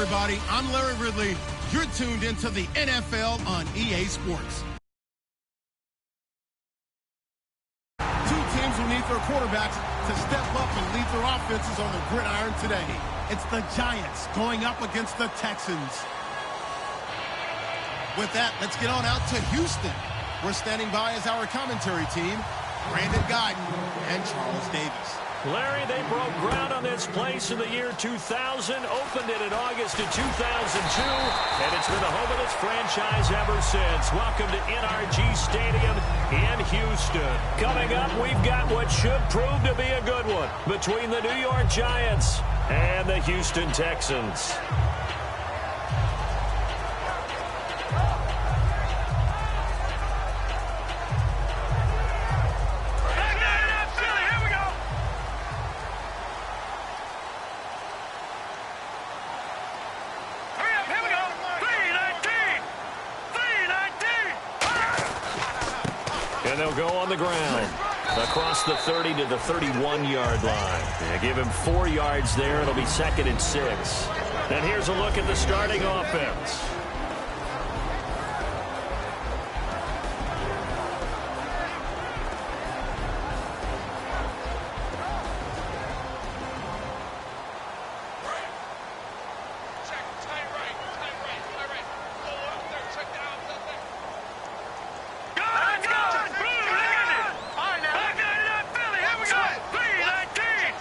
everybody. I'm Larry Ridley. You're tuned into the NFL on EA Sports. Two teams who need their quarterbacks to step up and lead their offenses on the gridiron today. It's the Giants going up against the Texans. With that, let's get on out to Houston. We're standing by as our commentary team, Brandon Guyton and Charles Davis. Larry, they broke ground on this place in the year 2000, opened it in August of 2002, and it's been the home of this franchise ever since. Welcome to NRG Stadium in Houston. Coming up, we've got what should prove to be a good one between the New York Giants and the Houston Texans. And they'll go on the ground across the 30 to the 31-yard line. They give him 4 yards there. It'll be 2nd and 6. And here's a look at the starting offense.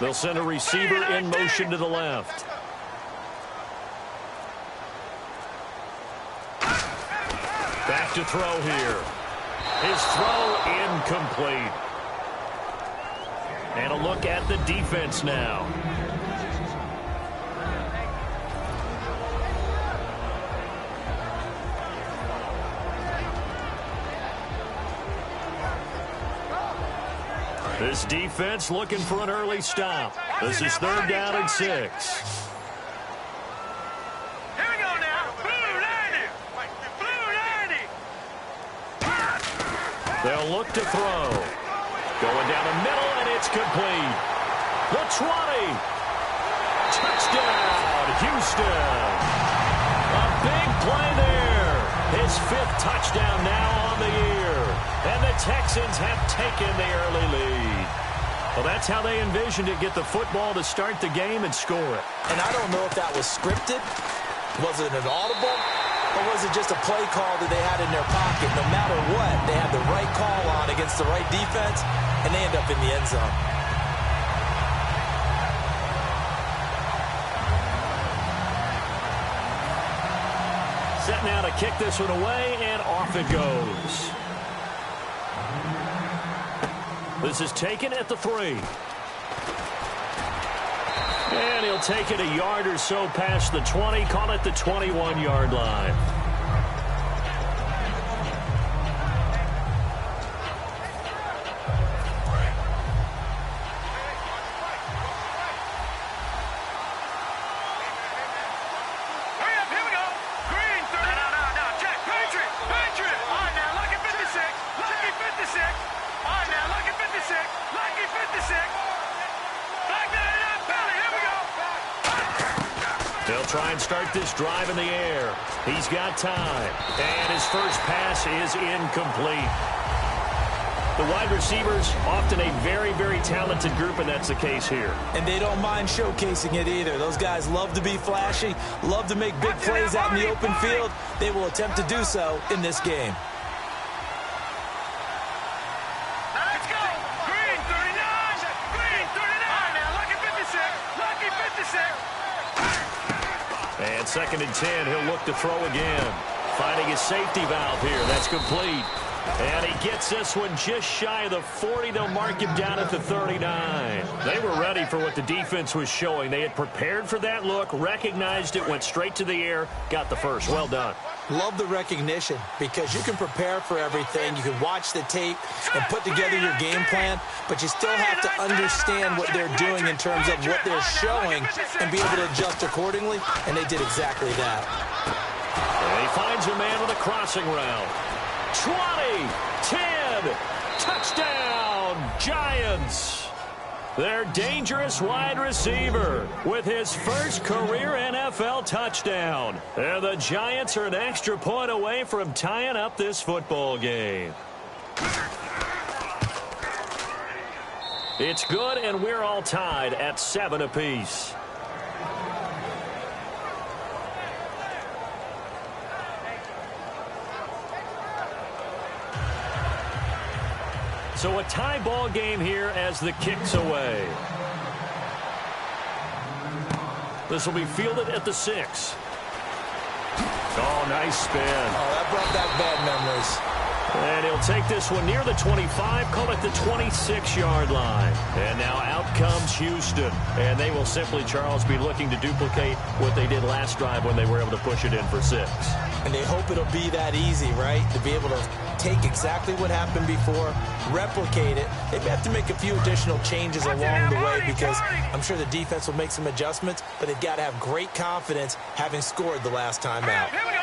They'll send a receiver in motion to the left. Back to throw here. His throw incomplete. And a look at the defense now. This defense looking for an early stop. This is 3rd down and 6. Here we go now. Blue 90. Blue 90. They'll look to throw. Going down the middle, and it's complete. The 20. Touchdown, Houston. A big play there. His 5th touchdown now on the year. And the Texans have taken the early lead. Well, that's how they envisioned it, get the football to start the game and score it. And I don't know if that was scripted. Was it an audible? Or was it just a play call that they had in their pocket? No matter what, they had the right call on against the right defense, and they end up in the end zone. Set now to kick this one away, and off it goes. This is taken at the 3. And he'll take it a yard or so past the 20, call it the 21-yard line. They'll try and start this drive in the air. He's got time. And his first pass is incomplete. The wide receivers, often a very, very talented group, and that's the case here. And they don't mind showcasing it either. Those guys love to be flashy, love to make big plays out in the open field. They will attempt to do so in this game. Let's go. Green 39. Green 39. Now lucky 56. Lucky 56. And 2nd and 10, he'll look to throw again. Finding his safety valve here. That's complete. And he gets this one just shy of the 40. They'll mark him down at the 39. They were ready for what the defense was showing. They had prepared for that look, recognized it, went straight to the air, got the first. Well done. Love the recognition because you can prepare for everything. You can watch the tape and put together your game plan, but you still have to understand what they're doing in terms of what they're showing and be able to adjust accordingly, and they did exactly that. And he finds a man with a crossing route. 20, 10, touchdown, Giants. Their dangerous wide receiver with his first career NFL touchdown. And the Giants are an extra point away from tying up this football game. It's good, and we're all tied at 7 apiece. So a tie ball game here as the kick's away. This will be fielded at the 6. Oh, nice spin. Oh, that brought back bad memories. And he'll take this one near the 25, call it the 26-yard line. And now out comes Houston. And they will simply, Charles, be looking to duplicate what they did last drive when they were able to push it in for 6. And they hope it'll be that easy, right? To be able to take exactly what happened before, replicate it. They may have to make a few additional changes along the way because I'm sure the defense will make some adjustments, but they've got to have great confidence having scored the last time out. Here we go.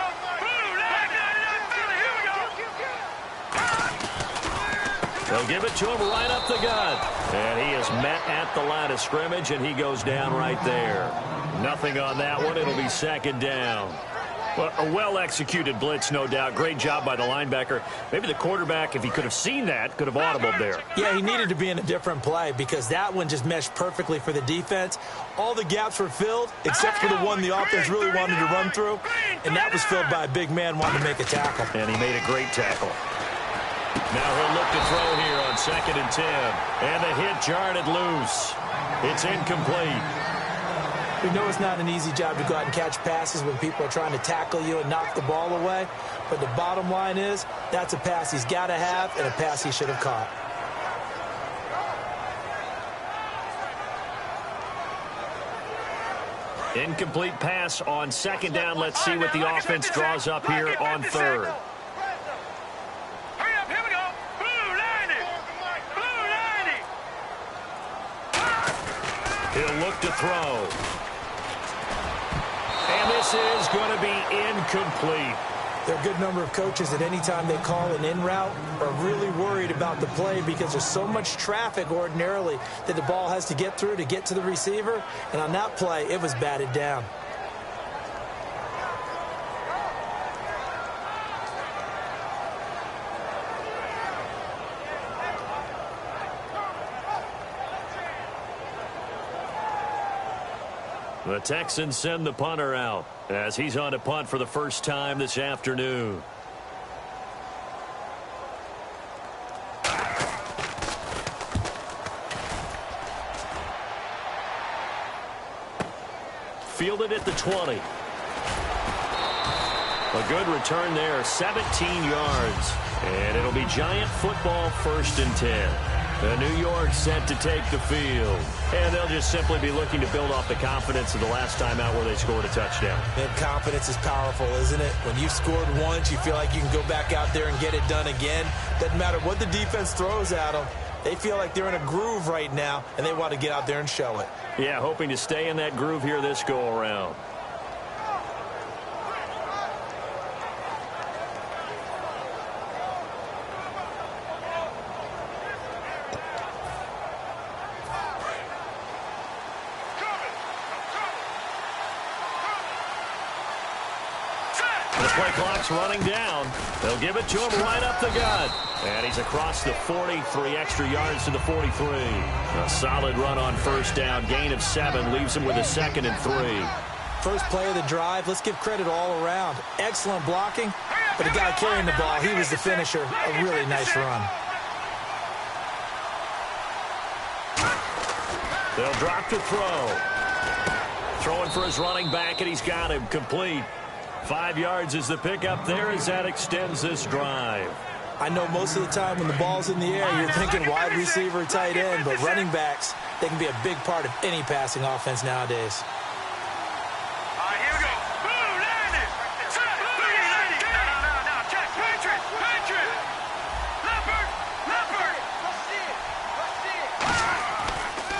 They'll give it to him right up the gut. And he is met at the line of scrimmage, and he goes down right there. Nothing on that one. It'll be second down. Well, a well-executed blitz, no doubt. Great job by the linebacker. Maybe the quarterback, if he could have seen that, could have audibled there. Yeah, he needed to be in a different play because that one just meshed perfectly for the defense. All the gaps were filled except for the one the offense really wanted to run through, and that was filled by a big man wanting to make a tackle. And he made a great tackle. Now he'll look to throw here on 2nd and 10. And the hit jarred it loose. It's incomplete. We know it's not an easy job to go out and catch passes when people are trying to tackle you and knock the ball away. But the bottom line is, that's a pass he's got to have and a pass he should have caught. Incomplete pass on 2nd down. Let's see what the offense draws up here on 3rd. Hurry up, here we go. Blue 90. Blue 90. He'll look to throw. And this is going to be incomplete. There are a good number of coaches that any time they call an in route are really worried about the play because there's so much traffic ordinarily that the ball has to get through to get to the receiver. And on that play, it was batted down. The Texans send the punter out as he's on to punt for the first time this afternoon. Fielded at the 20. A good return there, 17 yards. And it'll be Giant football 1st and 10. The New York set to take the field. And they'll just simply be looking to build off the confidence of the last time out where they scored a touchdown. And confidence is powerful, isn't it? When you've scored once, you feel like you can go back out there and get it done again. Doesn't matter what the defense throws at them. They feel like they're in a groove right now, and they want to get out there and show it. Yeah, hoping to stay in that groove here this go-around. Play clock's running down. They'll give it to him right up the gut. And he's across the 40, 3 extra yards to the 43. A solid run on 1st down. Gain of 7 leaves him with a 2nd and 3. First play of the drive, let's give credit all around. Excellent blocking, but the guy carrying the ball, he was the finisher. A really nice run. They'll drop to throw. Throwing for his running back, and he's got him complete. 5 yards is the pickup there as that extends this drive. I know most of the time when the ball's in the air, you're thinking wide receiver, tight end, but running backs, they can be a big part of any passing offense nowadays. All right, here we go. Blue 90. Set. Blue 90. Now, check. Patriot. Leopard.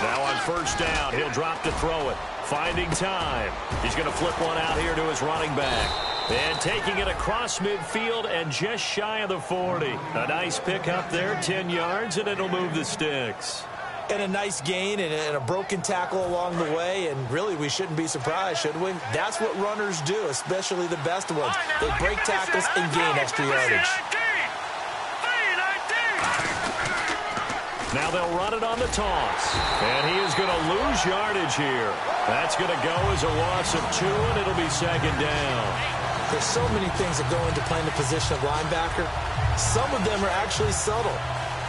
Now on 1st down, he'll drop to throw it. Finding time. He's going to flip one out here to his running back. And taking it across midfield and just shy of the 40. A nice pick up there, 10 yards, and it'll move the sticks. And a nice gain and a broken tackle along the way, and really we shouldn't be surprised, should we? That's what runners do, especially the best ones. They break tackles and gain extra yardage. Now they'll run it on the toss, and he is going to lose yardage here. That's going to go as a loss of 2, and it'll be second down. There's so many things that go into playing the position of linebacker. Some of them are actually subtle.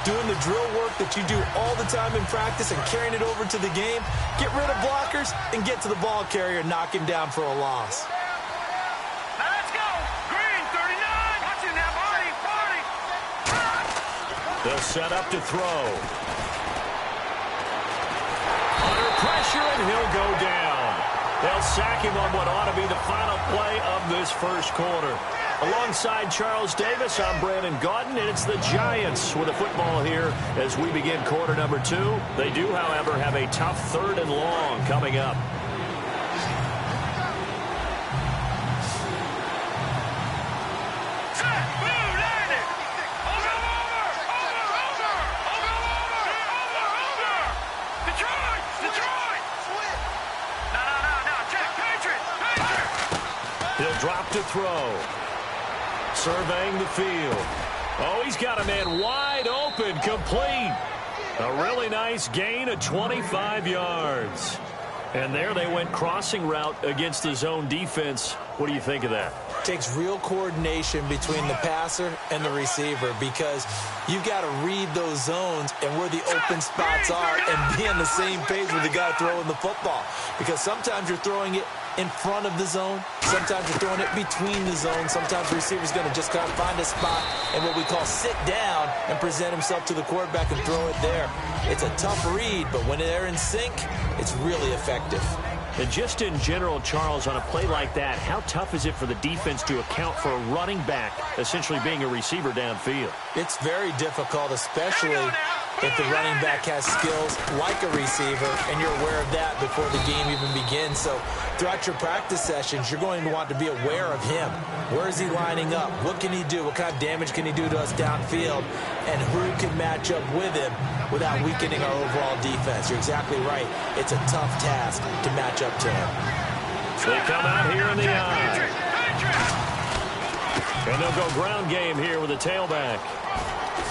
Doing the drill work that you do all the time in practice and carrying it over to the game. Get rid of blockers and get to the ball carrier and knock him down for a loss. Now let's go. Green, 39. Watch it now, Barney. They'll set up to throw. Under pressure, and he'll go down. They'll sack him on what ought to be the final play of this first quarter. Alongside Charles Davis, I'm Brandon Gaudin, and it's the Giants with the football here as we begin quarter number 2. They do, however, have a tough 3rd and long coming up. He'll drop to throw. Surveying the field. Oh, he's got a man wide open, complete. A really nice gain of 25 yards. And there they went crossing route against the zone defense. What do you think of that? Takes real coordination between the passer and the receiver because you've got to read those zones and where the open spots are and be on the same page with the guy throwing the football. Because sometimes you're throwing it in front of the zone. Sometimes you're throwing it between the zones. Sometimes the receiver's going to just kind of find a spot and what we call sit down and present himself to the quarterback and throw it there. It's a tough read, but when they're in sync, it's really effective. And just in general, Charles, on a play like that, how tough is it for the defense to account for a running back essentially being a receiver downfield? It's very difficult, especially if the running back has skills like a receiver, and you're aware of that before the game even begins. So throughout your practice sessions, you're going to want to be aware of him. Where is he lining up? What can he do? What kind of damage can he do to us downfield? And who can match up with him without weakening our overall defense? You're exactly right. It's a tough task to match up to him. They come out here in the eye. And they'll go ground game here with a tailback.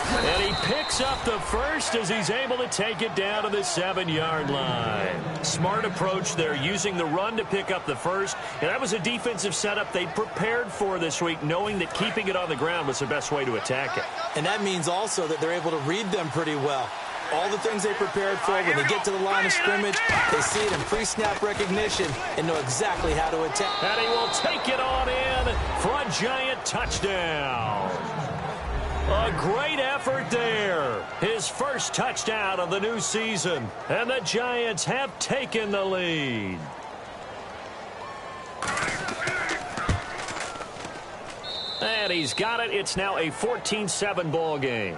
And he picks up the first as he's able to take it down to the 7-yard line. Smart approach there, using the run to pick up the first. And that was a defensive setup they prepared for this week, knowing that keeping it on the ground was the best way to attack it. And that means also that they're able to read them pretty well. All the things they prepared for, when they get to the line of scrimmage, they see it in pre-snap recognition and know exactly how to attack. And he will take it on in for a Giant touchdown. A great effort there. His first touchdown of the new season. And the Giants have taken the lead. And he's got it. It's now a 14-7 ball game.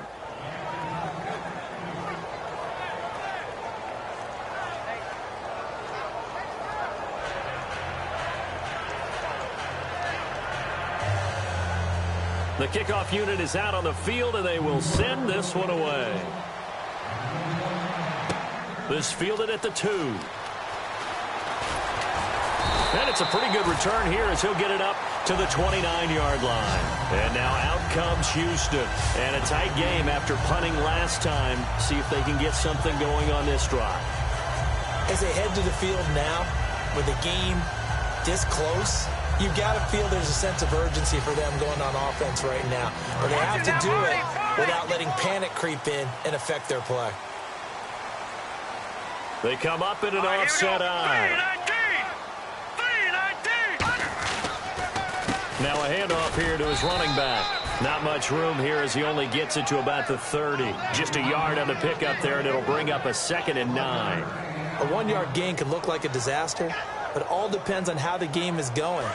The kickoff unit is out on the field, and they will send this one away. This fielded at the 2. And it's a pretty good return here as he'll get it up to the 29-yard line. And now out comes Houston. And a tight game after punting last time. See if they can get something going on this drive. As they head to the field now, with the game this close, you've got to feel there's a sense of urgency for them going on offense right now. But they have to do it without letting panic creep in and affect their play. They come up in an offset eye. Now a handoff here to his running back. Not much room here as he only gets it to about the 30. Just a yard on the pickup there, and it'll bring up a 2nd and 9. A 1-yard gain can look like a disaster, but it all depends on how the game is going.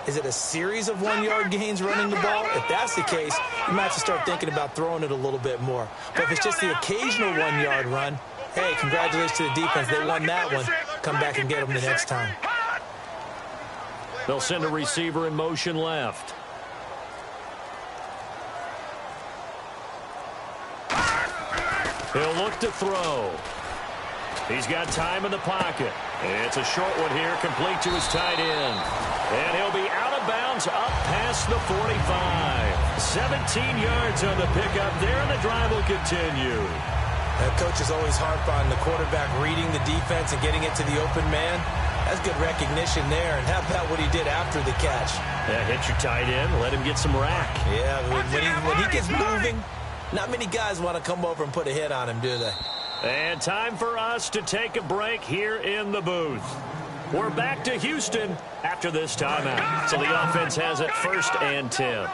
Is it a series of 1-yard gains running the ball? If that's the case, you might have to start thinking about throwing it a little bit more. But if it's just the occasional 1-yard run, hey, congratulations to the defense. They won that one. Come back and get them the next time. They'll send a receiver in motion left. He'll look to throw. He's got time in the pocket. It's a short one here, complete to his tight end. And he'll be out of bounds up past the 45. 17 yards on the pickup there, and the drive will continue. Coaches always harp on the quarterback reading the defense and getting it to the open man. That's good recognition there. And how about what he did after the catch? Yeah, hit your tight end, let him get some rack. Yeah, when he gets moving, not many guys want to come over and put a hit on him, do they? And time for us to take a break here in the booth. We're back to Houston after this timeout. So the offense has it 1st and 10.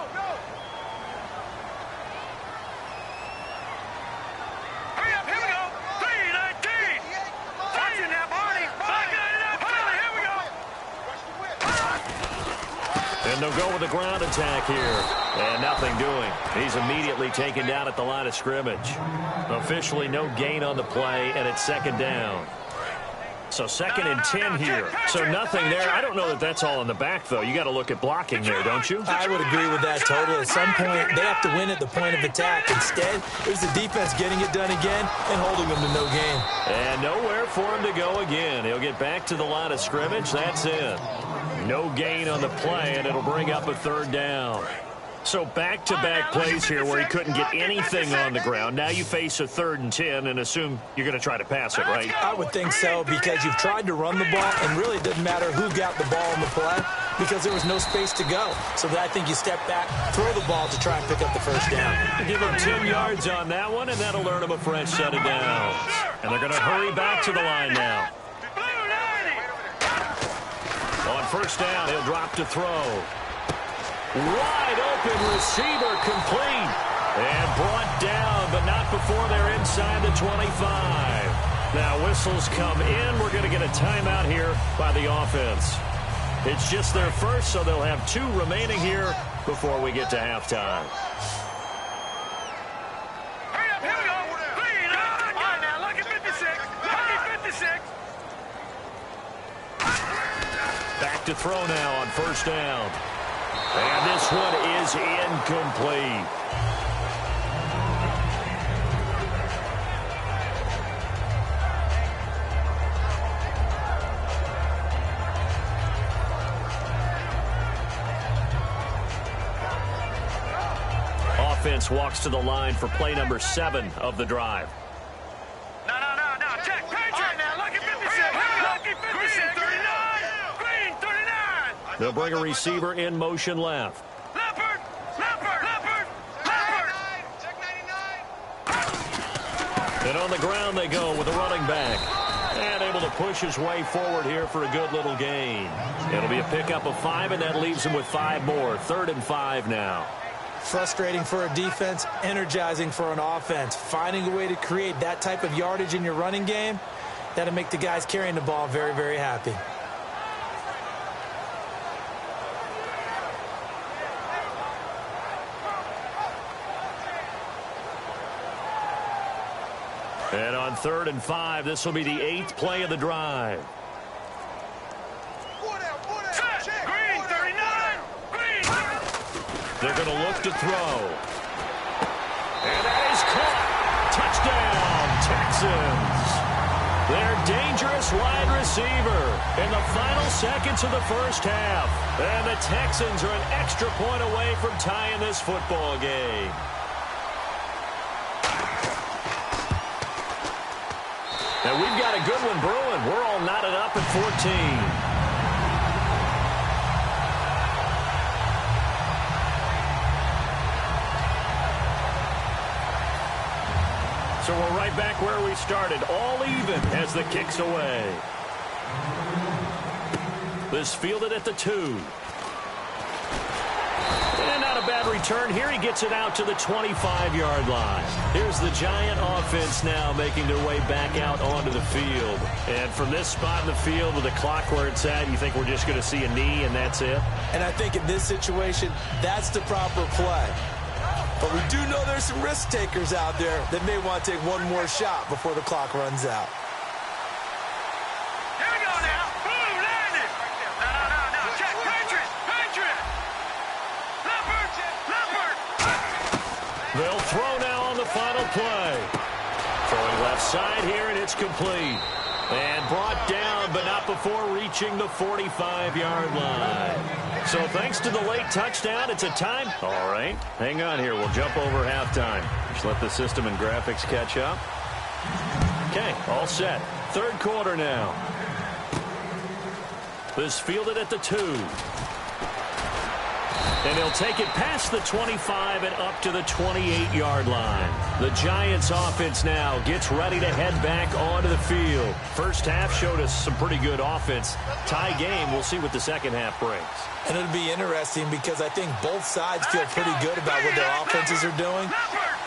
And they'll go with the ground attack here. And nothing doing. He's immediately taken down at the line of scrimmage. Officially no gain on the play, and it's 2nd down. So 2nd and 10 here. So nothing there. I don't know that that's all in the back, though. You got to look at blocking there, don't you? I would agree with that totally. At some point, they have to win at the point of attack. Instead, it was the defense getting it done again and holding them to no gain. And nowhere for him to go again. He'll get back to the line of scrimmage. That's it. No gain on the play, and it'll bring up a 3rd down. So back-to-back plays here where he couldn't get anything on the ground. Now you face a 3rd and 10 and assume you're going to try to pass it, right? I would think so, because you've tried to run the ball, and really it doesn't matter who got the ball in the play because there was no space to go. So I think you step back, throw the ball to try and pick up the 1st down. Give him 10 yards on that one, and that'll earn him a fresh set of downs. And they're going to hurry back to the line now. On 1st down, he'll drop to throw. Wide open receiver, complete. And brought down, but not before they're inside the 25. Now whistles come in. We're going to get a timeout here by the offense. It's just their first, so they'll have 2 remaining here before we get to halftime. Here we go. All right, now look at 56. Look at 56. Back to throw now on 1st down. And this one is incomplete. Offense walks to the line for play number 7 of the drive. No. Check. Patriot. Now look at 56. Look at 56. 39. Green, 39. They'll bring a receiver in motion left. Leopard. Check 99. And on the ground they go with a running back. And able to push his way forward here for a good little gain. It'll be a pickup of 5, and that leaves him with 5 more. 3rd and 5 now. Frustrating for a defense, energizing for an offense. Finding a way to create that type of yardage in your running game, that'll make the guys carrying the ball very, very happy. And on 3rd and 5, this will be the 8th play of the drive. Green, 39. Green. They're going to look to throw. And that is caught. Touchdown, Texans. Their dangerous wide receiver in the final seconds of the 1st half. And the Texans are an extra point away from tying this football game. And we've got a good one brewing. We're all knotted up at 14. So we're right back where we started, all even as the kick's away. This fielded at the 2. And not a bad return here. He gets it out to the 25-yard line. Here's the Giant offense now making their way back out onto the field. And from this spot in the field with the clock where it's at, you think we're just going to see a knee and that's it? And I think in this situation, that's the proper play. But we do know there's some risk takers out there that may want to take one more shot before the clock runs out. Here we go now. Boom, landed. No. Check. Patriot. Leopard. They'll throw now on the final play. Throwing left side here, and it's complete. And brought down, but not before reaching the 45-yard line. So thanks to the late touchdown, it's a time. All right, hang on here. We'll jump over halftime. Just let the system and graphics catch up. Okay, all set. Third quarter now. This fielded at the 2. And he'll take it past the 25 and up to the 28-yard line. The Giants offense now gets ready to head back onto the field. First half showed us some pretty good offense. Tie game, we'll see what the second half brings. And it'll be interesting because I think both sides feel pretty good about what their offenses are doing.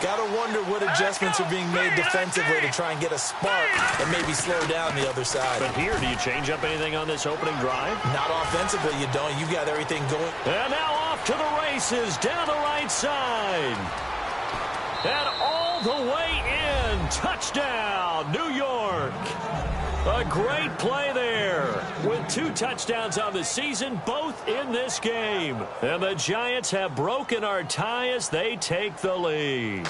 Got to wonder what adjustments are being made defensively to try and get a spark and maybe slow down the other side. But here, do you change up anything on this opening drive? Not offensively, you don't. You got everything going. And now off to the races down the right side. And all the way in. Touchdown, New York. A great play there with 2 touchdowns on the season, both in this game. And the Giants have broken our tie as they take the lead.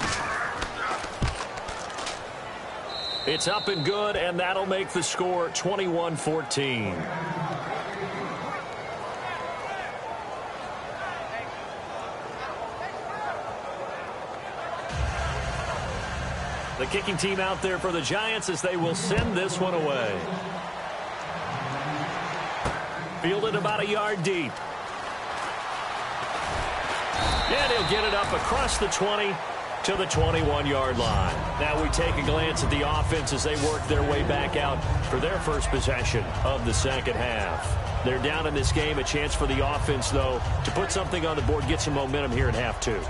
It's up and good, and that'll make the score 21-14. The kicking team out there for the Giants as they will send this one away. Fielded about a yard deep. And he'll get it up across the 20 to the 21-yard line. Now we take a glance at the offense as they work their way back out for their first possession of the second half. They're down in this game. A chance for the offense, though, to put something on the board, get some momentum here in half 2.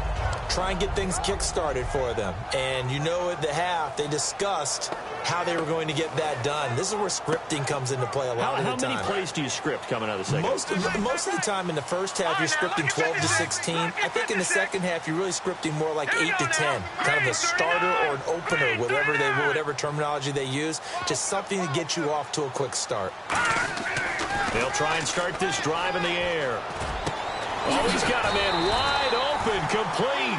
Try and get things kick-started for them. And you know at the half, they discussed how they were going to get that done. This is where scripting comes into play a lot of the time. How many plays do you script coming out of the second half? Most of the time in the first half, you're scripting 12 to 16. I think in the second half, you're really scripting more like 8 to 10. Kind of a starter or an opener, whatever terminology they use. Just something to get you off to a quick start. They'll try and start this drive in the air. Oh, he's got a man wide open, complete.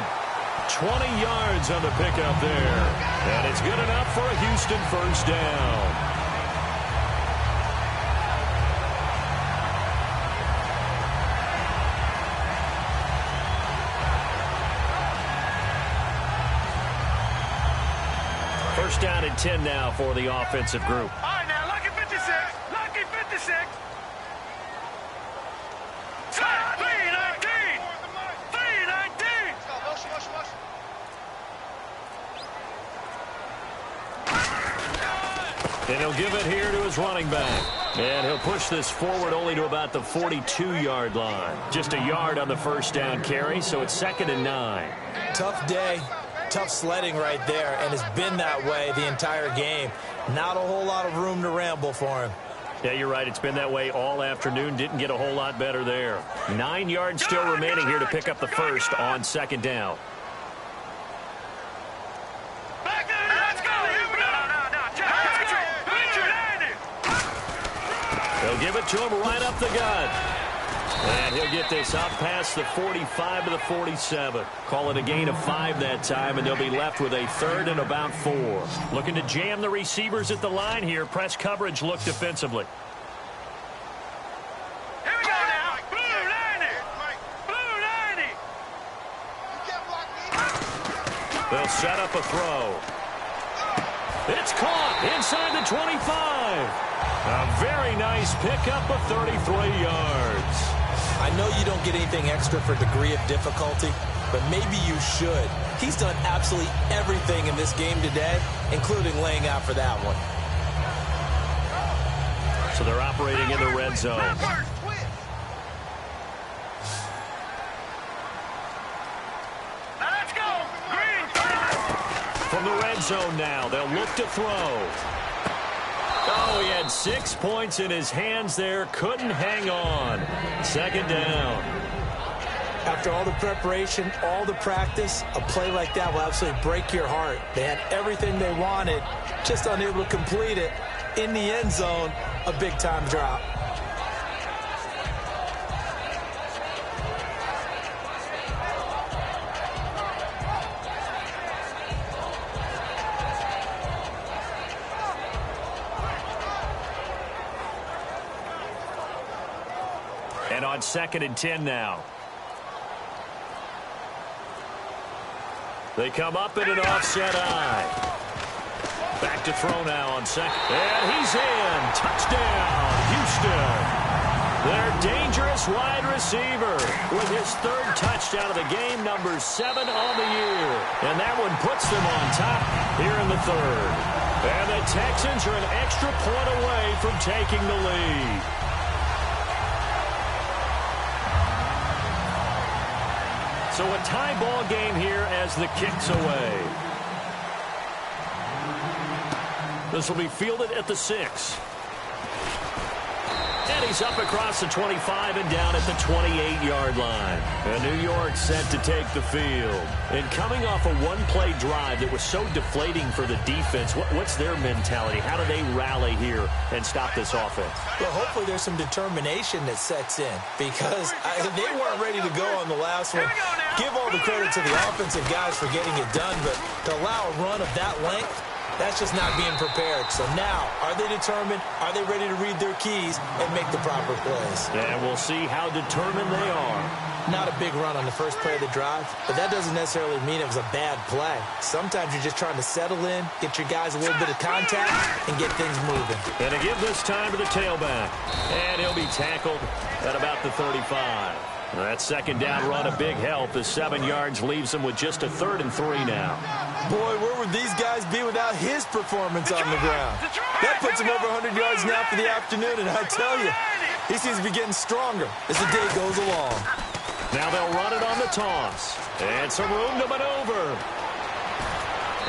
20 yards on the pickup there. And it's good enough for a Houston first down. First down and 10 now for the offensive group. All right, now, lucky 56. Lucky 56. 319. 319. And he'll give it here to his running back. And he'll push this forward only to about the 42-yard line. Just a yard on the first down carry, so it's 2nd and 9. Tough day. Tough sledding right there, and it's been that way the entire game. Not a whole lot of room to ramble for him. Yeah, you're right. It's been that way all afternoon. Didn't get a whole lot better there. 9 yards still remaining here to pick up the first on 2nd down. Let's go. They'll give it to him right up the gut. And he'll get this up past the 45 to the 47. Call it a gain of 5 that time, and they'll be left with a 3rd and about 4. Looking to jam the receivers at the line here. Press coverage look defensively. Here we go now. Blue 90. Blue 90. They'll set up a throw. It's caught inside the 25. A very nice pickup of 33 yards. I know you don't get anything extra for degree of difficulty, but maybe you should. He's done absolutely everything in this game today, including laying out for that one. So they're operating in the red zone. Now let's go. Green. From the red zone now, they'll look to throw. Oh, he had 6 points in his hands there. Couldn't hang on. 2nd down. After all the preparation, all the practice, a play like that will absolutely break your heart. They had everything they wanted, just unable to complete it. In the end zone, a big-time drop. And on 2nd and 10 now. They come up in an offset eye. Back to throw now on 2nd. And he's in. Touchdown, Houston. Their dangerous wide receiver with his 3rd touchdown of the game, number 7 on the year. And that one puts them on top here in the 3rd. And the Texans are an extra point away from taking the lead. So a tie ball game here as the kick's away. This will be fielded at the 6. And he's up across the 25 and down at the 28-yard line. And New York set to take the field. And coming off a one-play drive that was so deflating for the defense, what's their mentality? How do they rally here and stop this offense? Well, hopefully there's some determination that sets in because they weren't ready to go on the last one. Give all the credit to the offensive guys for getting it done, but to allow a run of that length, that's just not being prepared. So now, are they determined? Are they ready to read their keys and make the proper plays? And we'll see how determined they are. Not a big run on the first play of the drive, but that doesn't necessarily mean it was a bad play. Sometimes you're just trying to settle in, get your guys a little bit of contact, and get things moving. And to give this time to the tailback. And he'll be tackled at about the 35. That 2nd down run a big help as 7 yards leaves them with just a 3rd and 3 now. Boy, where would these guys be without his performance on the ground? That puts him over 100 yards now for the afternoon, and I tell you, he seems to be getting stronger as the day goes along. Now they'll run it on the toss. And some room to maneuver.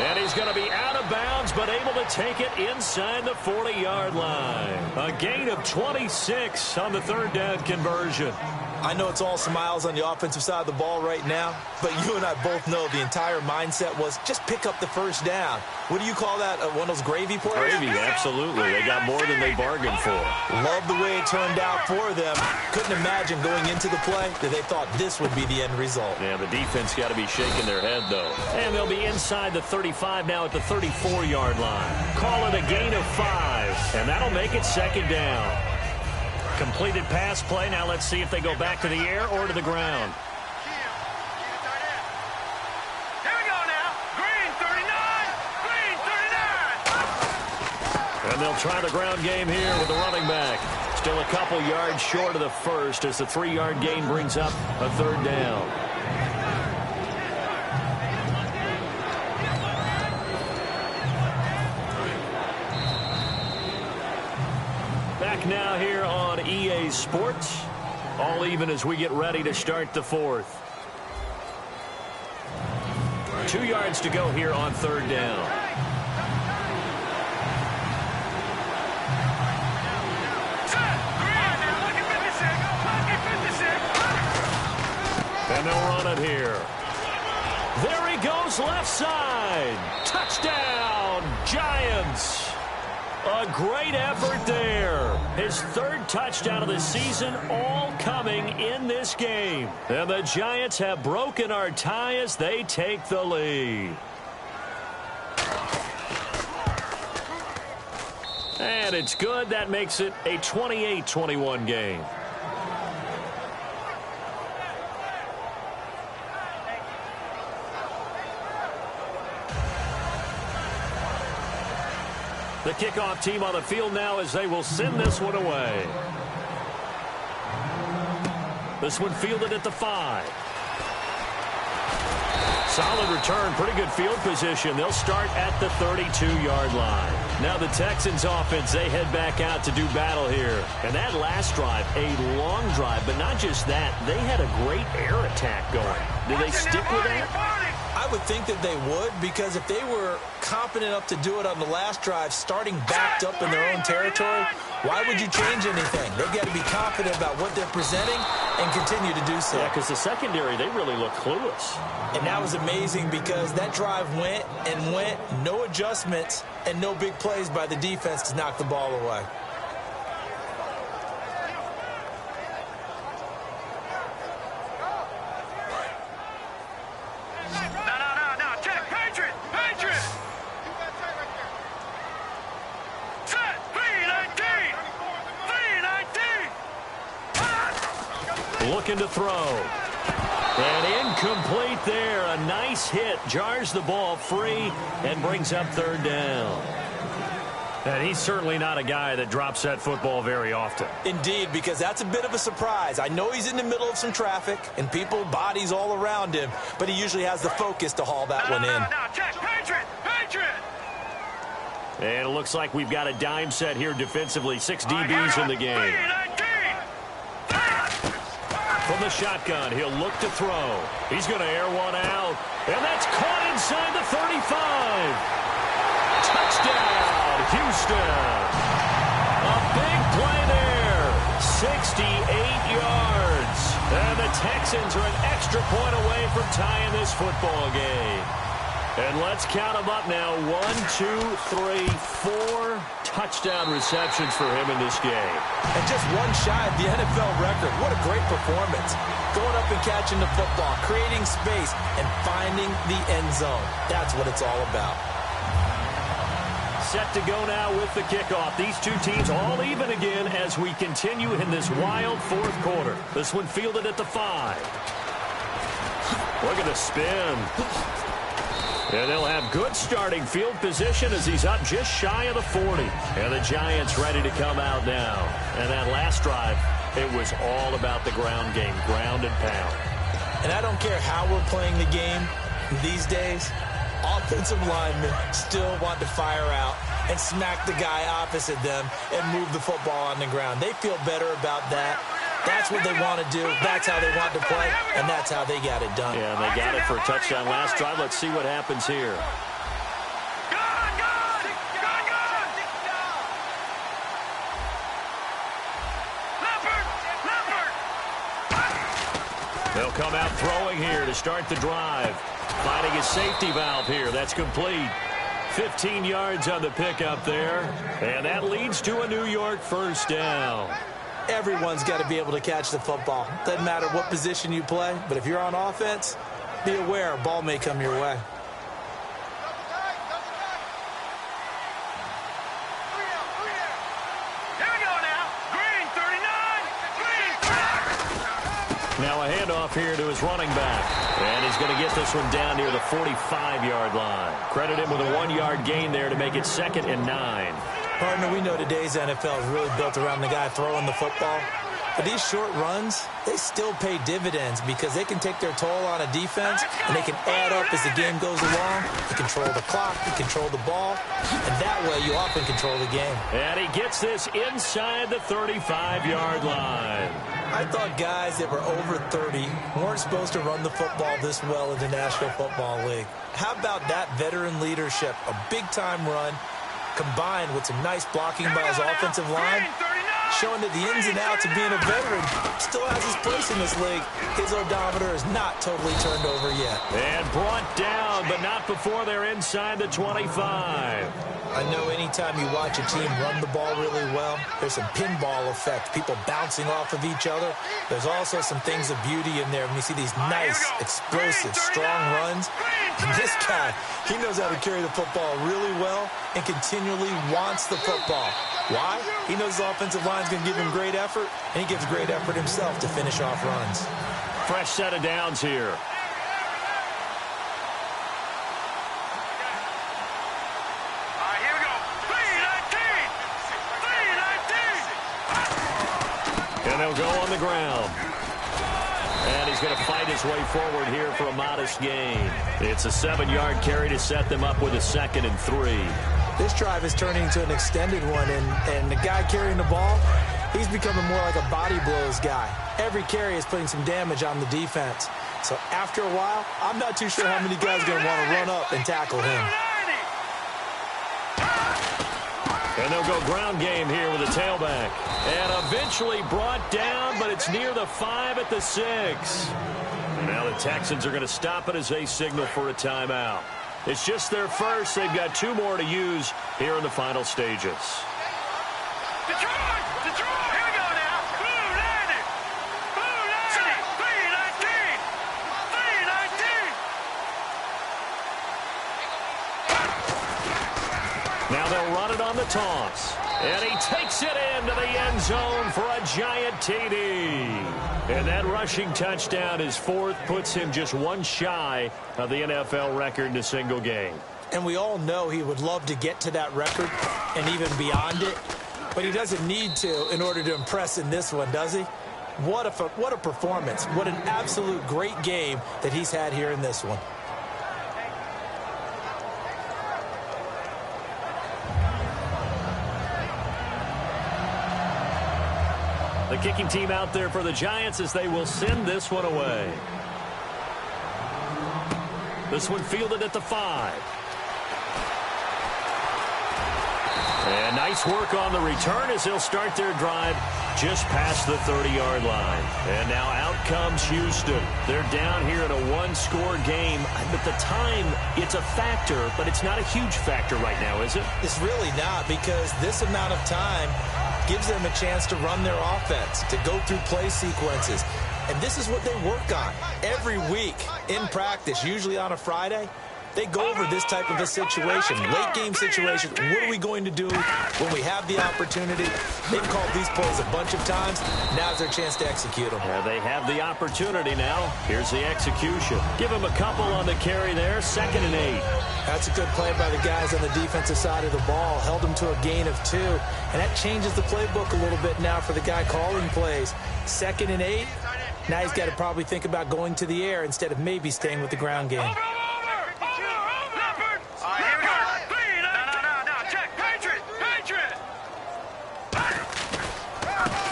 And he's going to be out of bounds, but able to take it inside the 40-yard line. A gain of 26 on the 3rd down conversion. I know it's all smiles on the offensive side of the ball right now, but you and I both know the entire mindset was just pick up the 1st down. What do you call that? One of those gravy plays? Gravy, absolutely. They got more than they bargained for. Love the way it turned out for them. Couldn't imagine going into the play that they thought this would be the end result. Yeah, the defense got to be shaking their head, though. And they'll be inside the 35 now at the 34-yard line. Call it a gain of 5, and that'll make it 2nd down. Completed pass play. Now let's see if they go back to the air or to the ground. Here we go now. Green 39. Green 39. And they'll try the ground game here with the running back. Still a couple yards short of the 1st as the 3-yard gain brings up a 3rd down. Back now here on EA Sports. All even as we get ready to start the 4th. 2 yards to go here on 3rd down. And they'll run it here. There he goes left side. Touchdown, Giants. A great effort there. His 3rd touchdown of the season, all coming in this game. And the Giants have broken our tie as they take the lead. And it's good. That makes it a 28-21 game. The kickoff team on the field now as they will send this one away. This one fielded at the 5. Solid return, pretty good field position. They'll start at the 32-yard line. Now the Texans offense, they head back out to do battle here. And that last drive, a long drive, but not just that. They had a great air attack going. Do they stick with that? I would think that they would, because if they were confident enough to do it on the last drive, starting backed up in their own territory, why would you change anything? They've got to be confident about what they're presenting and continue to do so. Yeah, because the secondary, they really look clueless. And that was amazing because that drive went and went, no adjustments, and no big plays by the defense to knock the ball away. Looking to throw. And incomplete there. A nice hit. Jars the ball free and brings up third down. And he's certainly not a guy that drops that football very often. Indeed, because that's a bit of a surprise. I know he's in the middle of some traffic and people, bodies all around him, but he usually has the focus to haul that one in. Check. Patriot. And it looks like we've got a dime set here defensively. 6 DBs in the game. From the shotgun, he'll look to throw. He's going to air one out. And that's caught inside the 35. Touchdown, Houston. A big play there. 68 yards. And the Texans are an extra point away from tying this football game. And let's count them up now. 1, 2, 3, 4 touchdown receptions for him in this game. And just one shy of the NFL record. What a great performance. Going up and catching the football, creating space, and finding the end zone. That's what it's all about. Set to go now with the kickoff. These two teams all even again as we continue in this wild fourth quarter. This one fielded at the 5. Look at the spin. And they'll have good starting field position as he's up just shy of the 40. And the Giants ready to come out now. And that last drive, it was all about the ground game, ground and pound. And I don't care how we're playing the game these days, offensive linemen still want to fire out and smack the guy opposite them and move the football on the ground. They feel better about that. That's what they want to do. That's how they want to play, and that's how they got it done. Yeah, and they got it for a touchdown last drive. Let's see what happens here. They'll come out throwing here to start the drive. Finding his safety valve here. That's complete. 15 yards on the pickup there. And that leads to a New York first down. Everyone's got to be able to catch the football. Doesn't matter what position you play, but if you're on offense, be aware a ball may come your way. Here we go now. Green, 39. Green. Now a handoff here to his running back. And he's going to get this one down near the 45-yard line. Credit him with a 1-yard gain there to make it 2nd and 9. Partner, we know today's NFL is really built around the guy throwing the football. But these short runs, they still pay dividends because they can take their toll on a defense and they can add up as the game goes along. You control the clock, you control the ball, and that way you often control the game. And he gets this inside the 35-yard line. I thought guys that were over 30 weren't supposed to run the football this well in the National Football League. How about that veteran leadership, a big-time run, combined with some nice blocking by his offensive line, showing that the ins and outs of being a veteran still has his place in this league. His odometer is not totally turned over yet. And brought down, but not before they're inside the 25. I know anytime you watch a team run the ball really well, there's some pinball effect, people bouncing off of each other. There's also some things of beauty in there when you see these nice, explosive, strong runs. And this guy, he knows how to carry the football really well and continually wants the football. Why? He knows the offensive line's going to give him great effort, and he gives great effort himself to finish off runs. Fresh set of downs here. And they'll go on the ground. And he's going to fight his way forward here for a modest gain. It's a 7-yard carry to set them up with a 2nd and 3. This drive is turning into an extended one, and the guy carrying the ball, he's becoming more like a body blows guy. Every carry is putting some damage on the defense. So after a while, I'm not too sure how many guys are going to want to run up and tackle him. And they'll go ground game here with a tailback. And eventually brought down, but it's near the 5 at the 6. Now the Texans are going to stop it as they signal for a timeout. It's just their first. They've got 2 more to use here in the final stages. Detroit! Detroit! Here we go now. Blue 90. Blue 90. 319. 319. Now they'll run it on the toss. And he takes it into the end zone for a giant TD. And that rushing touchdown, his fourth, puts him just one shy of the NFL record in a single game. And we all know he would love to get to that record and even beyond it. But he doesn't need to in order to impress in this one, does he? What a performance. What an absolute great game that he's had here in this one. The kicking team out there for the Giants as they will send this one away. This one fielded at the 5. And nice work on the return as they'll start their drive just past the 30-yard line. And now out comes Houston. They're down here in a one-score game. But the time, it's a factor, but it's not a huge factor right now, is it? It's really not, because this amount of time gives them a chance to run their offense, to go through play sequences. And this is what they work on every week in practice, usually on a Friday. They go over this type of a situation, late game situation. What are we going to do when we have the opportunity? They've called these plays a bunch of times. Now's their chance to execute them. Yeah, they have the opportunity now. Here's the execution. Give them a couple on the carry there. 2nd and 8. That's a good play by the guys on the defensive side of the ball. Held them to a gain of 2. And that changes the playbook a little bit now for the guy calling plays. 2nd and 8. Now he's got to probably think about going to the air instead of maybe staying with the ground game.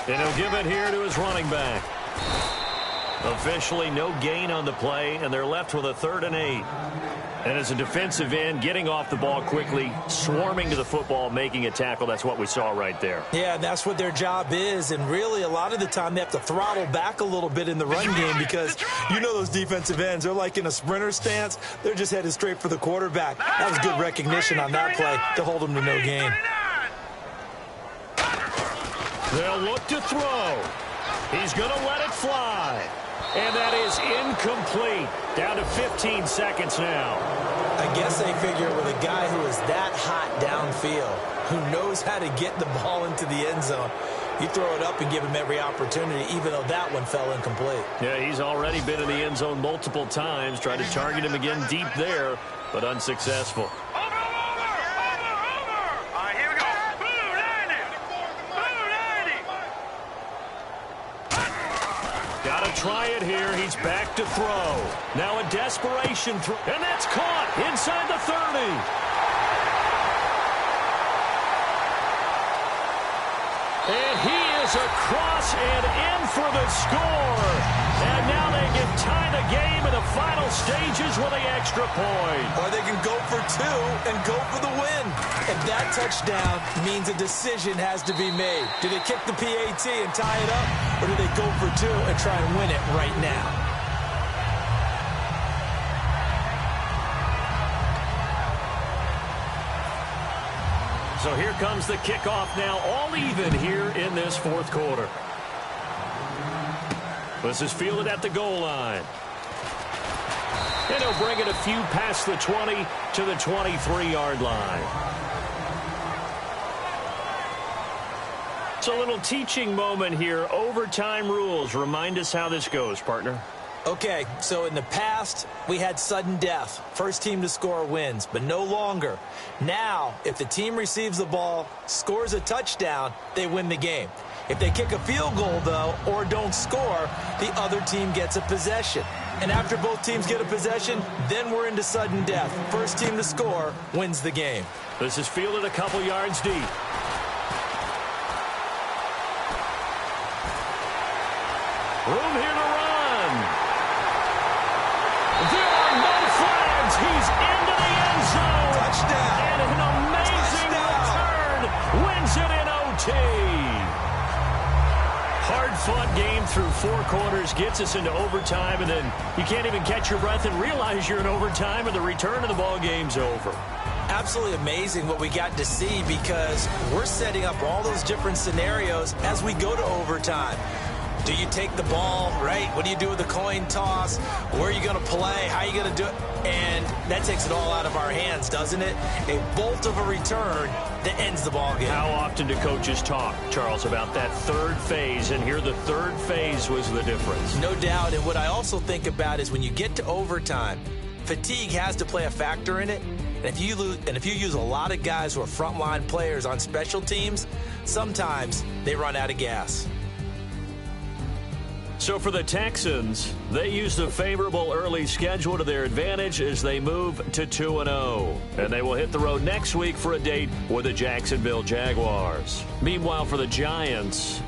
And he'll give it here to his running back. Officially no gain on the play, and they're left with a 3rd and 8. And as a defensive end, getting off the ball quickly, swarming to the football, making a tackle, that's what we saw right there. Yeah, that's what their job is, and really a lot of the time they have to throttle back a little bit in the run game because you know those defensive ends, they're like in a sprinter stance. They're just headed straight for the quarterback. That was good recognition on that play to hold them to no gain. They'll look to throw. He's going to let it fly. And that is incomplete. Down to 15 seconds now. I guess they figure with a guy who is that hot downfield, who knows how to get the ball into the end zone, you throw it up and give him every opportunity, even though that one fell incomplete. Yeah, he's already been in the end zone multiple times. Tried to target him again deep there, but unsuccessful. Got to try it here. He's back to throw. Now a desperation throw. And that's caught inside the 30. And he is across and in for the score. And now they can tie the game in the final stages with the extra point. Or they can go for 2 and go for the win. And that touchdown means a decision has to be made. Do they kick the PAT and tie it up? Or do they go for 2 and try and win it right now? So here comes the kickoff now, all even here in this 4th quarter. This is fielded at the goal line. And he'll bring it a few past the 20 to the 23-yard line. It's a little teaching moment here. Overtime rules. Remind us how this goes, partner. Okay, so in the past, we had sudden death. First team to score wins, but no longer. Now, if the team receives the ball, scores a touchdown, they win the game. If they kick a field goal, though, or don't score, the other team gets a possession. And after both teams get a possession, then we're into sudden death. First team to score wins the game. This is fielded a couple yards deep. Room here to run. There are no flags. He's into the end zone. Touchdown. And an amazing return wins it in OT. Hard-fought game through 4 quarters, gets us into overtime, and then you can't even catch your breath and realize you're in overtime, and the return of the ball game's over. Absolutely amazing what we got to see, because we're setting up all those different scenarios as we go to overtime. Do you take the ball, right? What do you do with the coin toss? Where are you going to play? How are you going to do it? And that takes it all out of our hands, doesn't it? A bolt of a return that ends the ball game. How often do coaches talk, Charles, about that third phase? And here the third phase was the difference. No doubt. And what I also think about is when you get to overtime, fatigue has to play a factor in it. And if you use a lot of guys who are frontline players on special teams, sometimes they run out of gas. So for the Texans, they use the favorable early schedule to their advantage as they move to 2-0. And they will hit the road next week for a date with the Jacksonville Jaguars. Meanwhile, for the Giants,